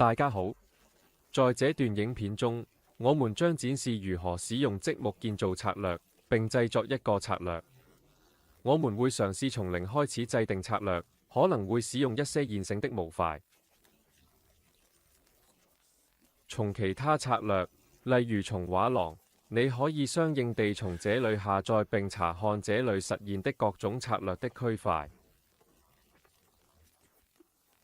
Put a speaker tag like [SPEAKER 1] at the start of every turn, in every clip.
[SPEAKER 1] 大家好，在這段影片中，我們將展示如何使用積木建造策略，並製作一個策略。我們會嘗試從零開始制定策略，可能會使用一些現成的模塊。從其他策略，例如從畫廊，你可以相應地從這裏下載並查看這裏實現的各種策略的區塊。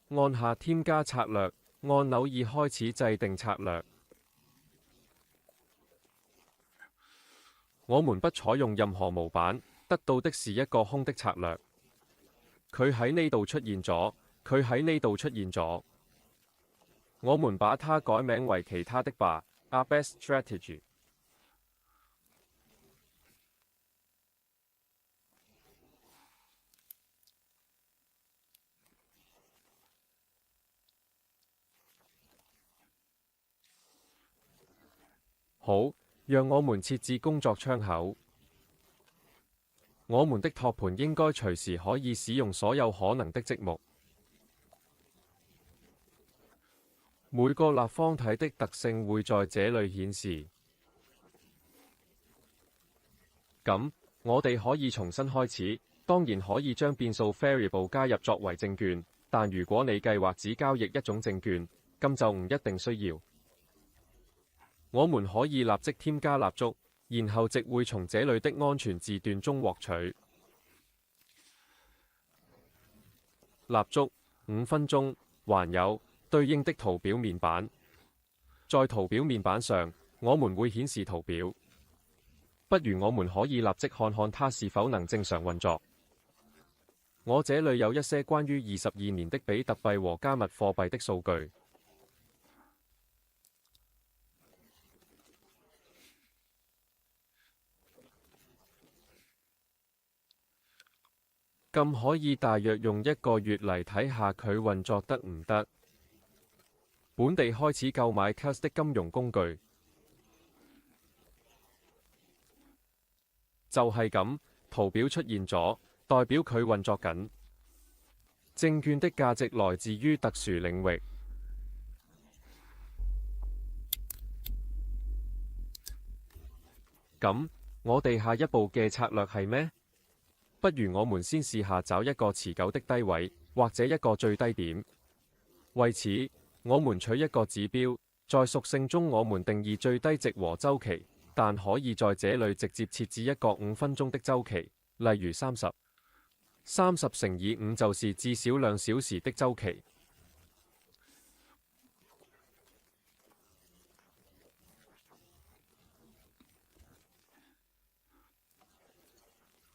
[SPEAKER 1] 按下添加策略按鈕以開始制定策略。我們不採用任何模板，得到的是一個空的策略。佢喺呢度出現咗，佢喺呢度出現咗。我們把它改名為其他的吧 ，A best strategy。好，讓我們設置工作窗口。我們的托盤應該隨時可以使用所有可能的積木。每個立方體的特性會在這裏顯示。咁，我哋可以重新開始，當然可以將變數 variable 加入作為證券，但如果你計劃只交易一種證券，咁就唔一定需要。我們可以立即添加蠟燭，然後值會從這裏的安全字段中獲取。蠟燭5分鐘，還有對應的圖表面板。在圖表面板上，我們會顯示圖表。不如我們可以立即看看它是否能正常運作。我這裏有一些關於22年的比特幣和加密貨幣的數據。咁可以大約用1個月嚟睇下佢運作得唔得。本地開始購買 CAS 的金融工具。就係咁，圖表出現咗，代表佢運作緊。證券的價值來自於特殊領域。咁，我哋下一步嘅策略係咩？不如我們先試下找一個持久的低位，或者一個最低點。為此，我們取一個指標，在屬性中我們定義最低值和週期，但可以在這裏直接設置一個5分鐘的週期，例如30。30乘以5就是至少2小時的週期。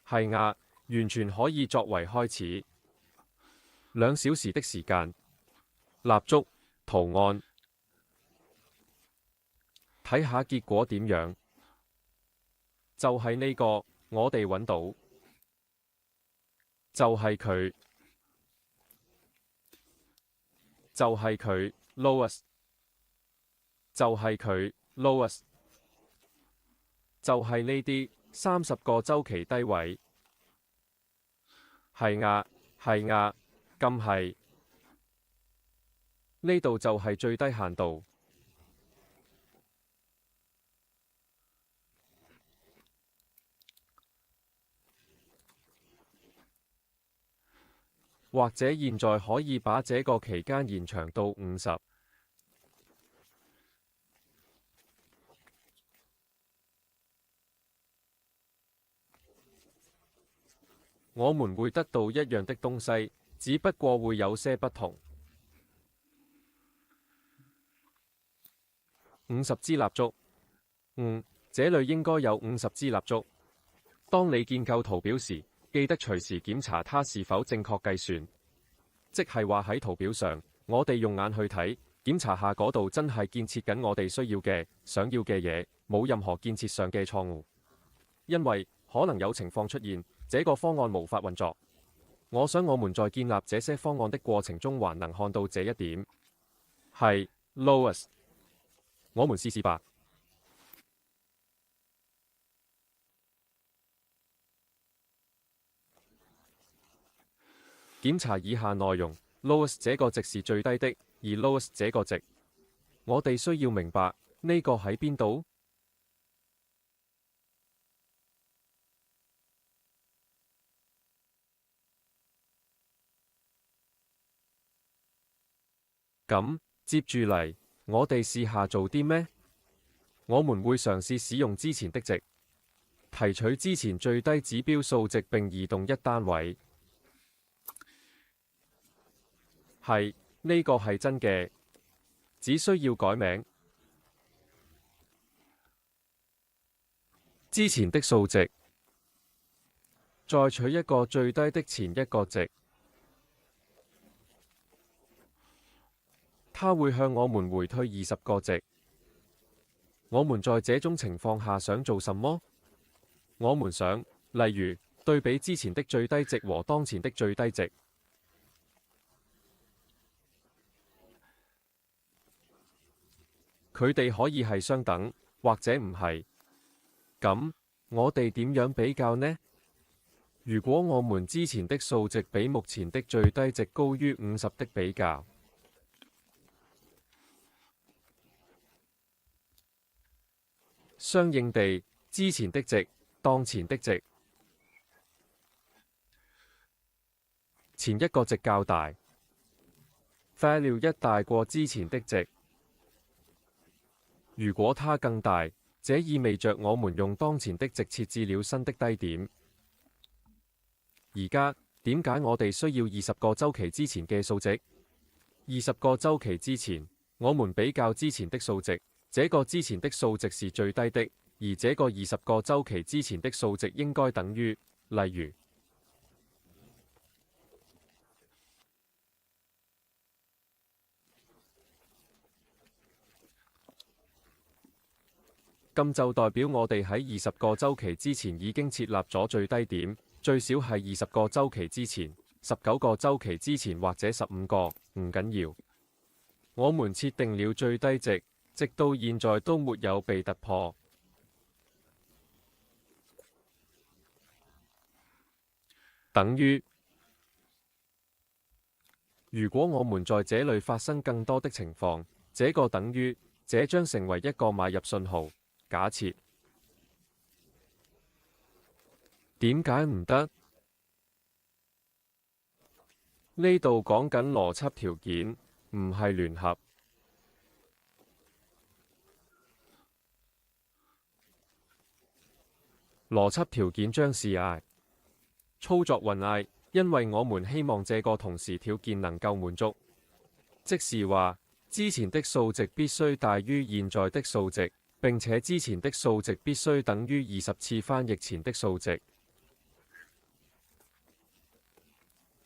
[SPEAKER 1] 係啊，完全可以作為開始。2小時的時間，蠟燭圖案，睇下結果點樣。就係呢個，我哋揾到，就係佢，就係佢 lowest， 就係佢 lowest， 就係呢啲30個週期低位。係啊，係啊，咁係。呢度就係最低限度。或者現在可以把這個期間延長到50。我們會得到一樣的東西，只不過會有些不同。50支蠟燭。這裏應該有50支蠟燭。當你建構圖表時，記得隨時檢查它是否正確計算。即係話喺圖表上，我哋用眼去睇，檢查下嗰度真係建設緊我哋需要嘅、想要嘅嘢，冇任何建設上嘅錯誤。因為可能有情況出現，這個方案無法運作。我想我們在建立這些方案的過程中還能看到這一點。係 lowest。我們試試吧。檢查以下內容 ：lowest 這個值是最低的，而 lowest 這個值我哋需要明白呢個喺邊度？咁接住嚟，我哋試下做啲咩？我們會嘗試使用之前的值，提取之前最低指標數值並移動一單位。係，呢個係真嘅，只需要改名。之前的數值，再取一個最低的前一個值，它會向我們回退20個值。我們在這種情況下想做什麼？我們想，例如對比之前的最低值和當前的最低值。佢哋可以係相等，或者唔係。咁，我哋點樣比較呢？如果我們之前的數值比目前的最低值高於50的比較，相應地，之前的值，當前的值，前一個值較大 ，value 一大過之前的值。如果它更大，這意味着我們用當前的值設置了新的低點。而家點解我哋需要20個週期之前嘅數值？20個週期之前，我們比較之前的數值，這個之前的數值是最低的，而這個20個週期之前的數值應該等於，例如，咁就代表我哋喺20個週期之前已經設立咗最低點，最少係20個週期之前、19個週期之前或者15個，唔緊要。我們設定了最低值，直到現在都沒有被突破。等於，如果我們在這裏發生更多的情況，這個等於，這將成為一個買入信號。假設點解唔得？呢度講緊邏輯條件，唔係聯合。邏輯條件將是 I 操作運 I， 因為我們希望這個同時條件能夠滿足，即是話之前的數值必須大於現在的數值。並且之前的數值必須等於20次翻譯前的數值，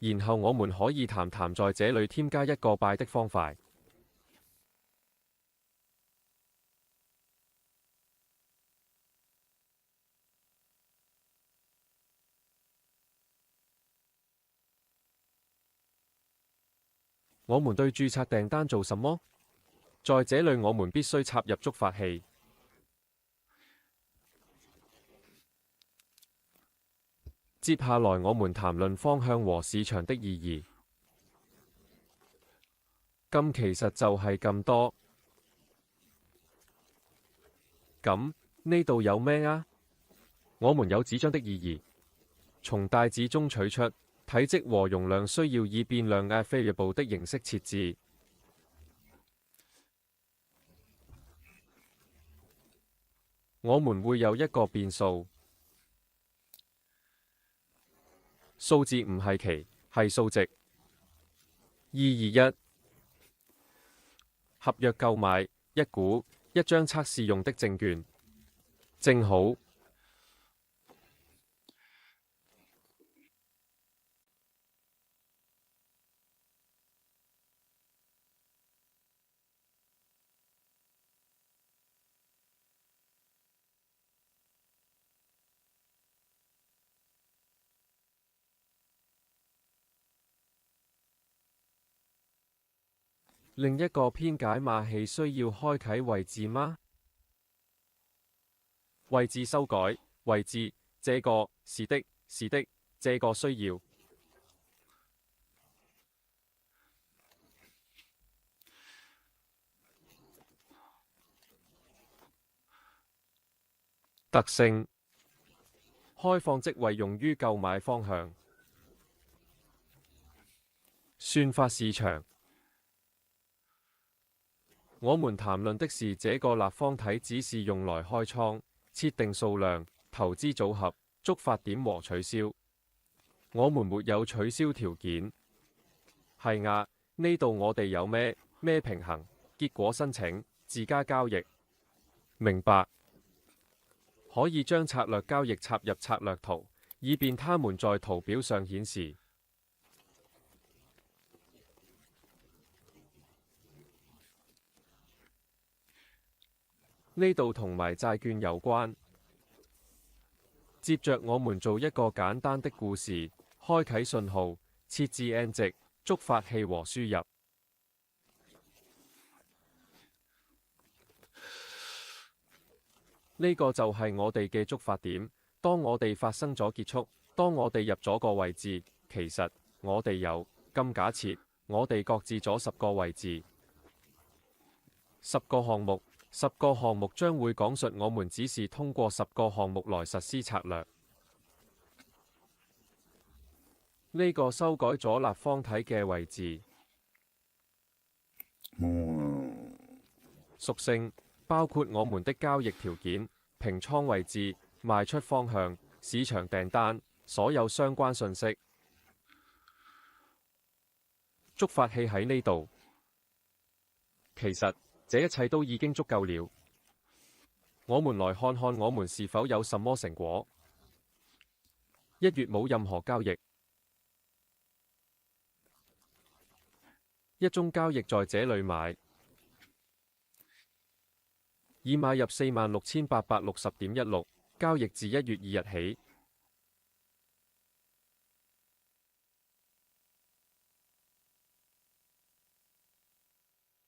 [SPEAKER 1] 然後我們可以談談在這裏添加一個 by 的方塊。我們對註冊訂單做什麼？在這裏我們必須插入觸發器。接下來我們談論方向和市場的意義。咁其實就係咁多。咁呢度有咩啊？我們有紙張的意義，從大紙中取出，體積和容量需要以變量 variable 的形式設置。我們會有一個變數。數字唔係期，係數值。221合約購買一股一張測試用的證券，正好。另一個編解碼器需要開啟位置嗎？位置修改，位置，這個，是的，是的，這個需要。特性：開放職位用於購買方向。算法市場。我們談論的是這個立方體只是用來開倉、設定數量、投資組合、觸發點和取消。我們沒有取消條件。係呀，呢度我哋有咩平衡、結果申請、自家交易。明白。可以將策略交易插入策略圖，以便它們在圖表上顯示。呢度同埋債券有關。接着我們做一個簡單的故事，開啟信號，設置 N 值、觸發器和輸入。呢個就係我哋嘅觸發點。當我哋發生咗結束，當我哋入咗個位置，其實我哋有咁假設，我哋各自咗10個位置，10個項目，10個項目將會講述我們只是通過10個項目來實施策略。呢個修改咗立方體嘅位置。屬性包括我們的交易條件、平倉位置、賣出方向、市場訂單，所有相關信息。觸發器喺呢度。其實這一切都已經足夠了。我們來看看我們是否有什麼成果。1月冇任何交易。一宗交易在這裏買。已買入46,860.16，交易自1月2日起。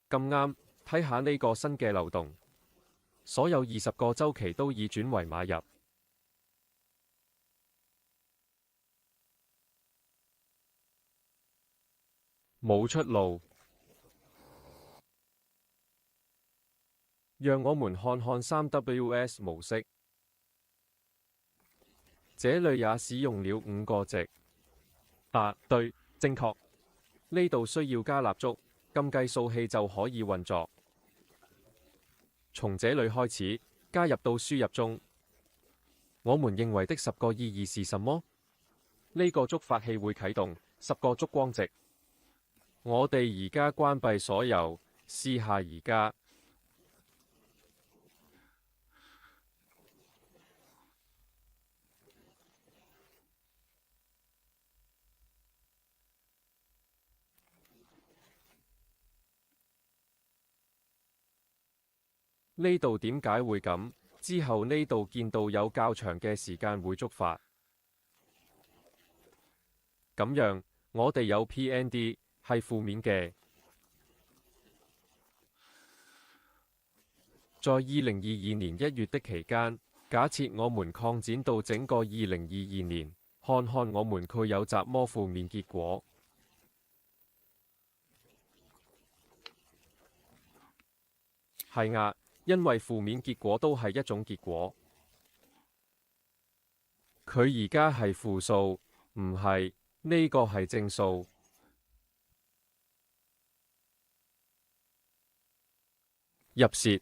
[SPEAKER 1] 咁啱，睇下呢個新嘅流動，所有20個週期都已轉為買入。冇出路。讓我們看看 3WS 模式，這裏也使用了5個值。對，正確。呢度需要加蠟燭，咁計數器就可以運作。從這裏開始，加入到輸入中。我們認為的10個意義是什麼？呢個觸發器會啟動10個燭光值。我哋而家關閉所有，試下而家。呢度點解會咁？之後呢度見到有較長嘅時間會觸發。咁樣，我哋有 PND 係負面嘅。在2022年1月的期間，假設我們擴展到整個2022年，看看我們佢有怎麼負面結果。係呀。因為負面結果都係一種結果，佢而家係負數，唔係，呢個係正數。入蝕。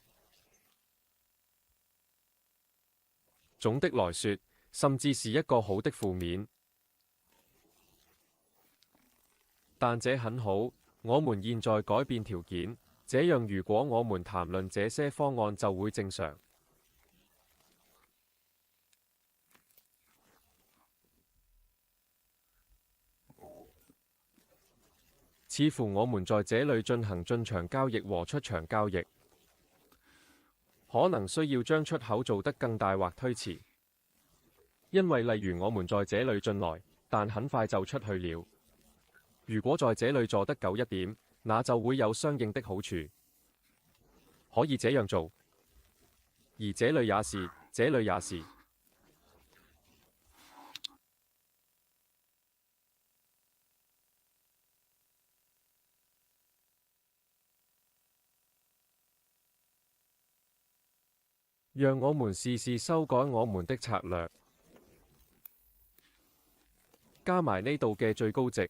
[SPEAKER 1] 總的來說，甚至是一個好的負面，但這很好。我們現在改變條件。這樣如果我們談論這些方案就會正常。似乎我們在這裏進行進場交易和出場交易，可能需要將出口做得更大或推遲，因為例如我們在這裏進來，但很快就出去了。如果在這裏坐得久一點，那就會有相應的好處，可以這樣做，而這裏也是，這裏也是。讓我們試試修改我們的策略，加埋呢度嘅最高值。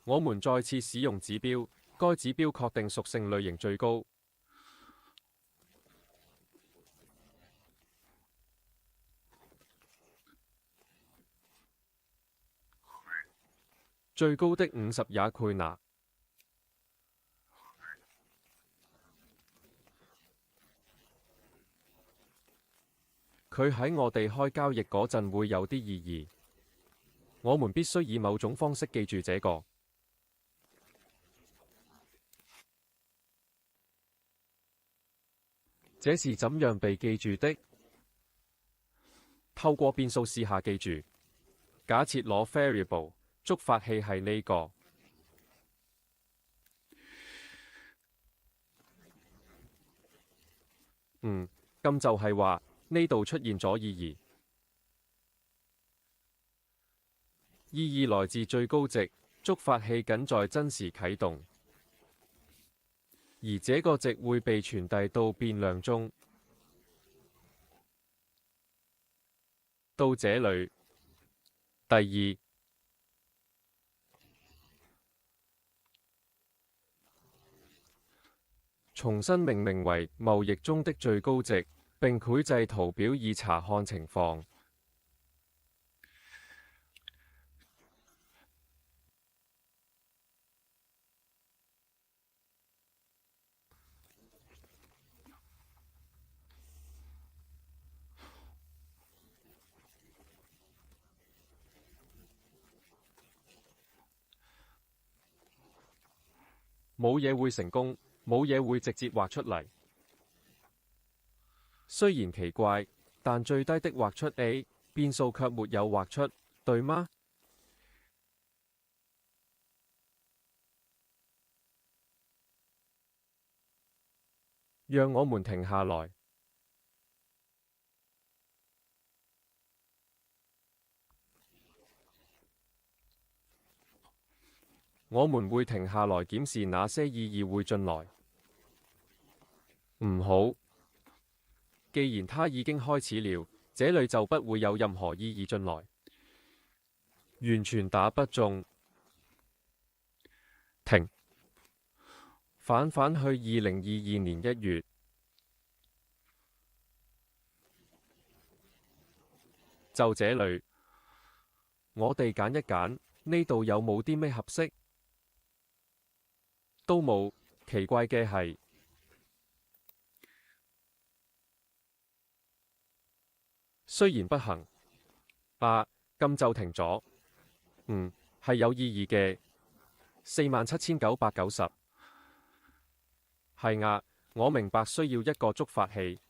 [SPEAKER 1] 我們再次使用指標，該指標確定屬性類型最高。最高的50也攰拿。佢喺我哋開交易嗰陣會有啲意義。我們必須以某種方式記住這個。這是怎樣被記住的？透過變數試下記住。假設攞 variable 觸發器係呢個。咁就係話呢度出現咗意義。意義來自最高值，觸發器僅在真時啟動，而這個值會被傳遞到變量中。到這裏，第二，重新命名為貿易中的最高值，並繪製圖表以查看情況。冇嘢會成功，冇嘢會直接畫出嚟。雖然奇怪，但最低的畫出 A， 變數卻沒有畫出，對嗎？讓我們停下來。我們會停下來檢視哪些意義會進來。唔好，既然它已經開始了，這裏就不會有任何意義進來。完全打不中。停。返去2022年1月。就這裏，我哋揀一揀，呢度有冇啲咩合適？都冇。奇怪嘅係，雖然不行，咁就停咗。係有意義嘅。47,990。係啊，我明白需要一個觸發器。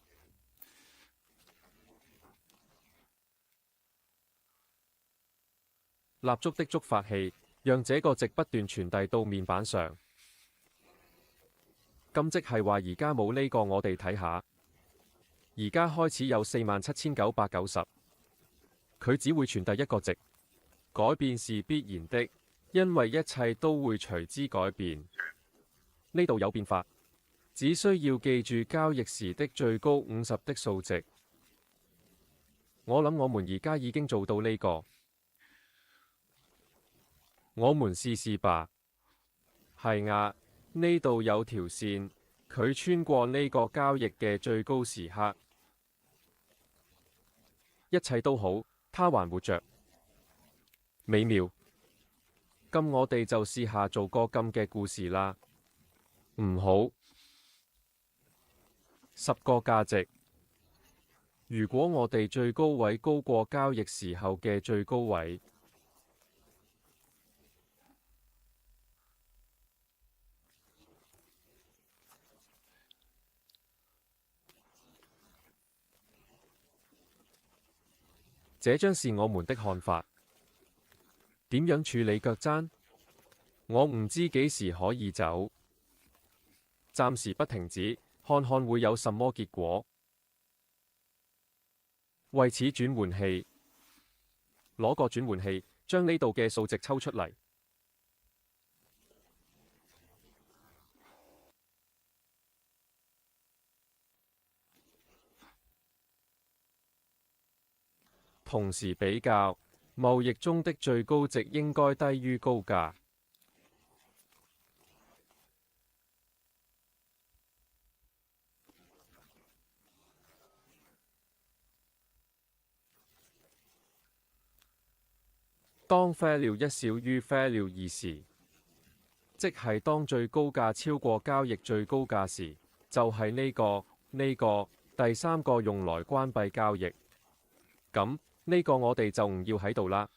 [SPEAKER 1] 蠟燭的觸發器，讓這個值不斷傳遞到面板上。咁即係話而家冇呢個，我哋睇下。而家開始有47,990，佢只會傳遞一個值。改變是必然的，因為一切都會隨之改變。呢度有變化，只需要記住交易時的最高50的數值。我諗我們而家已經做到呢個。我們試試吧。係啊。呢度有條線，佢穿過呢個交易嘅最高時刻。一切都好，它還活着。美妙。咁我哋就試下做個咁嘅故事啦。唔好。10個價值。如果我哋最高位高過交易時候嘅最高位。這將是我們的看法。點樣處理腳踭？我唔知幾時可以走。暫時不停止，看看會有什麼結果。為此轉換器，攞個轉換器，將呢度嘅數值抽出嚟。同時比較，貿易中的最高值應該低於高價。當啡料一小於啡料二時，即係當最高價超過交易最高價時，就係呢個第三個用來關閉交易。咁呢個我哋就唔要喺度啦。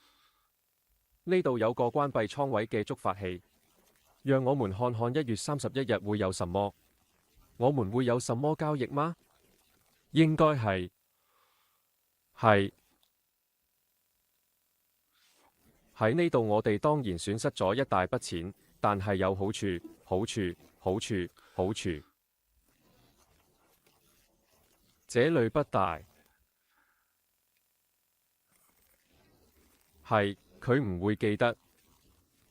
[SPEAKER 1] 呢度有個關閉倉位嘅觸發器，讓我們看看1月31日會有什麼。我們會有什麼交易嗎？應該係喺呢度，我哋當然損失咗一大筆錢，但係有好處。這裏不大，係佢唔會記得，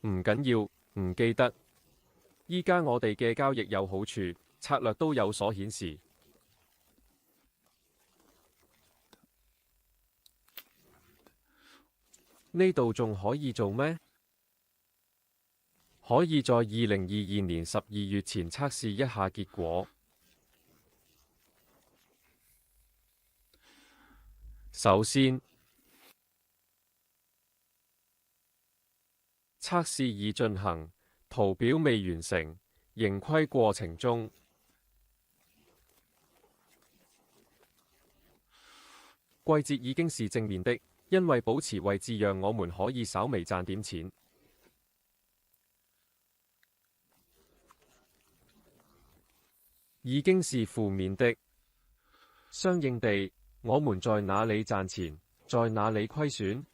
[SPEAKER 1] 唔緊要，唔記得。依家我哋嘅交易有好處，策略都有所顯示。呢度仲可以做咩？可以在2022年12月前測試一下結果。首先，測試已進行，圖表未完成，盈虧過程中。季節已經是正面的，因為保持位置讓我們可以稍微賺點錢。已經是負面的，相應地，我們在哪裡賺錢，在哪裡虧損？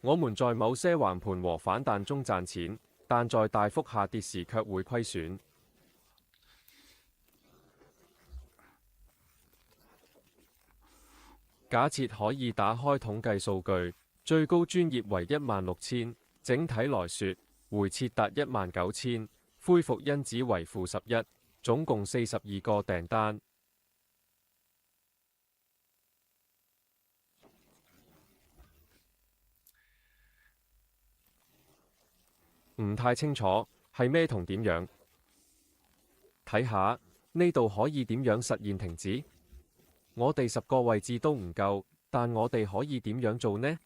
[SPEAKER 1] 我們在某些橫盤和反彈中賺錢，但在大幅下跌時卻會虧損。假設可以打開統計數據，最高專業為16000，整體來說，回撤達19000，恢復因子為-11，總共42個訂單。唔太清楚係咩同點樣？睇下呢度可以點樣實現停止？我哋10個位置都唔夠，但我哋可以點樣做呢？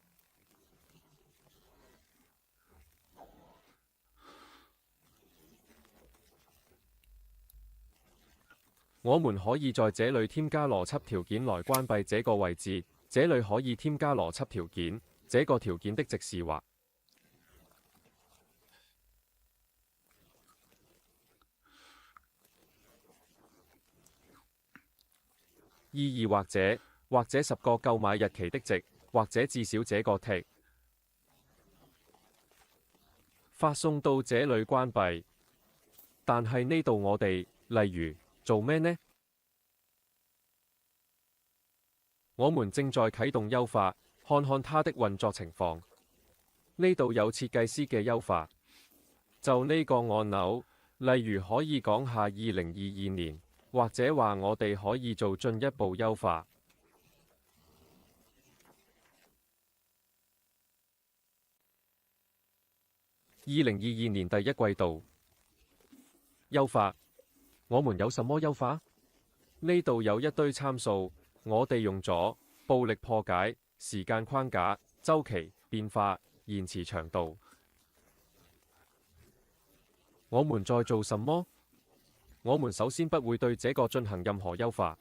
[SPEAKER 1] 我們可以在這裡添加邏輯條件來關閉這個位置。這裡可以添加邏輯條件，這個條件的值是或22或者10個購買日期的值，或者至少這個 tick 發送到這裡關閉。但係呢度我哋例如做咩呢？我們正在啟動優化，看看它的運作情況。呢度有設計師嘅優化，就呢個按鈕，例如可以講下2022年，或者話我哋可以做進一步優化。2022年第一季度優化，我們有什麼優化？呢度有一堆參數，我哋用咗暴力破解、時間框架、週期、變化、延遲長度。我們在做什麼？我們首先不會對這個進行任何優化。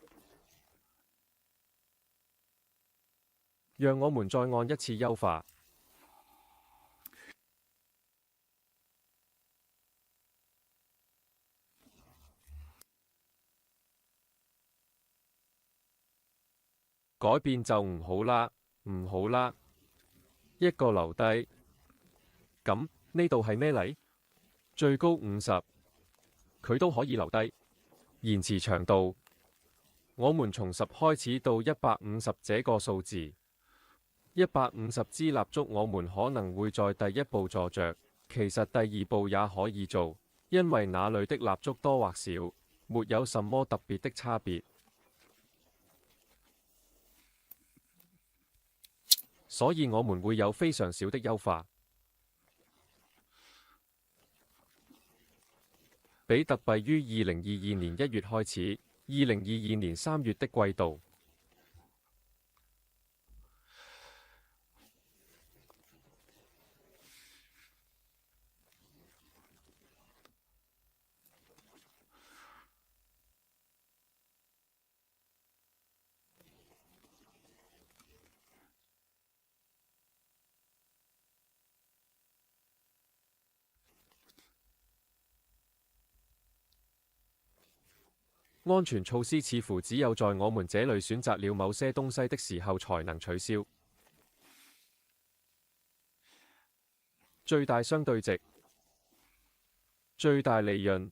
[SPEAKER 1] 讓我們再按一次優化。改變就唔好啦，唔好啦。一個留低。咁呢度係咩嚟？最高50，佢都可以留低。延遲長度，我們從10開始到150這個數字。150支蠟燭，我們可能會在第一步坐着，其實第二步也可以做，因為那裡的蠟燭多或少，沒有什麼特別的差別。所以我們會有非常少的優化。比特幣於2022年1月開始，2022年3月的季度。安全措施似乎只有在我們這裡選擇了某些東西的時候才能取消。最大相對值、最大利潤。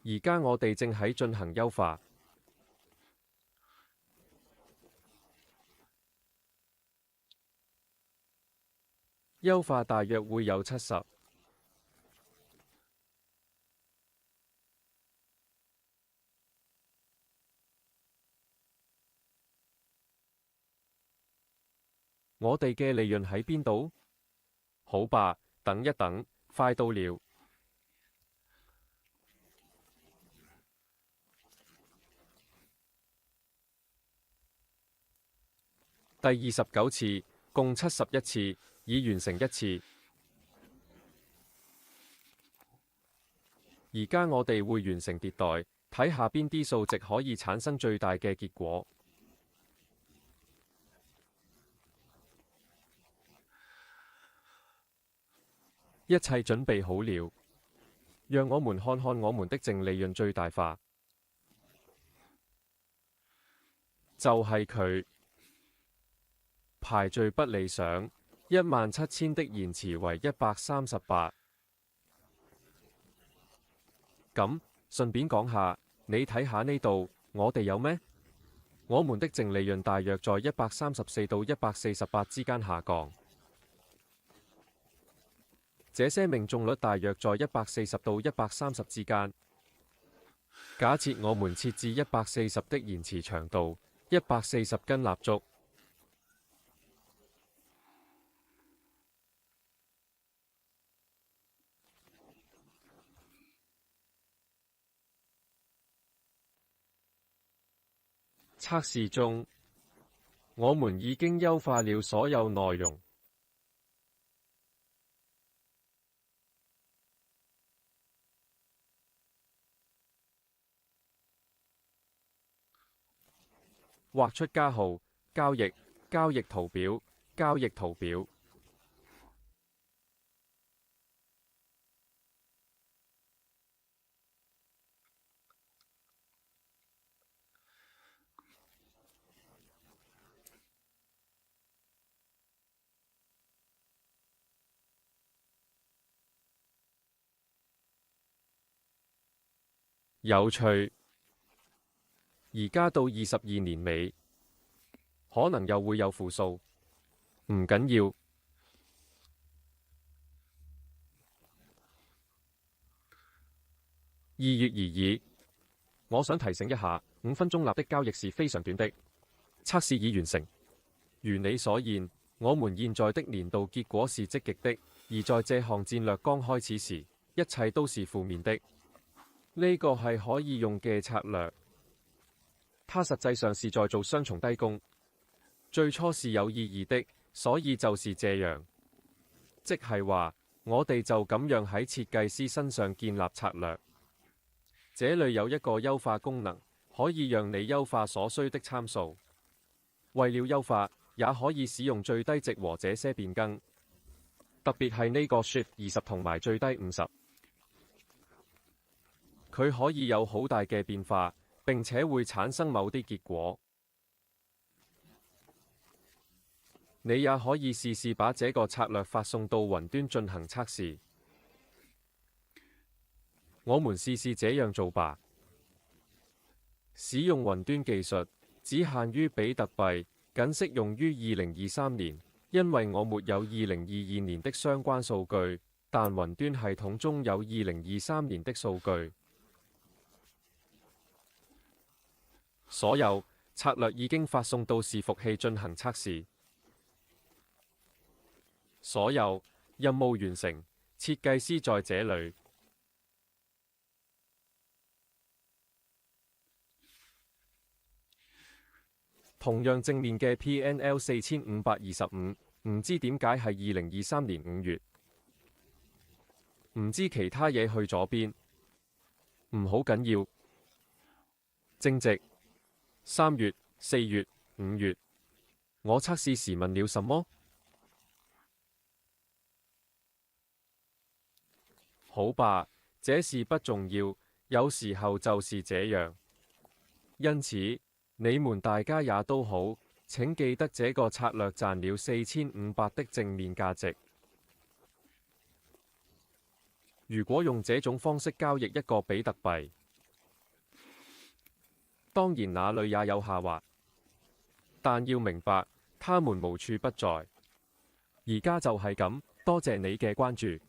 [SPEAKER 1] 而家我哋正喺進行優化。優化大約會有70。我哋嘅利潤喺邊度？好吧，等一等，快到了。第29次，共71次，已完成1次。而家我哋會完成迭代，睇下邊啲數值可以產生最大嘅結果。一切準備好了，讓我們看看我們的淨利潤最大化。就係佢，排序不理想，17000的延遲為138。咁，順便講下，你睇下呢度，我哋有咩？我們的淨利潤大約在134到148之間下降。這些命中率大約在140到130之間。假設我們設置140的延遲長度，140根蠟燭。測試中，我們已經優化了所有內容。畫出加號，交易圖表，交易圖表。有趣。而家到22年尾，可能又會有負數，唔緊要。2月而已。我想提醒一下，5分鐘立的交易是非常短的。測試已完成。如你所見，我們現在的年度結果是積極的，而在這項戰略剛開始時，一切都是負面的。呢個係可以用嘅策略。它實際上是在做雙重低攻。最初是有意義的，所以就是這樣。即係話，我哋就咁樣喺設計師身上建立策略。這裡有一個優化功能，可以讓你優化所需的參數。為了優化，也可以使用最低值和這些變更。特別係呢個 Shift 20同埋最低50，佢可以有好大嘅變化。並且會產生某啲結果。你也可以試試把這個策略發送到雲端進行測試。我們試試這樣做吧。使用雲端技術只限於比特幣，僅適用於2023年，因為我沒有2022年的相關數據，但雲端系統中有2023年的數據。所有策略已經發送到伺服器進行測試。所有任務完成，設計師在這裡。同樣正面嘅 PNL4525，唔知點解係2023年5月，唔知其他嘢去咗邊，唔好緊要。正值3月、4月、5月，我測試時問了什麼？好吧，這事不重要，有時候就是這樣。因此，你們大家也都好，請記得這個策略賺了4500的正面價值。如果用這種方式交易一個比特幣，當然那裡也有下滑，但要明白，他們無處不在。而家就係咁，多謝你嘅關注。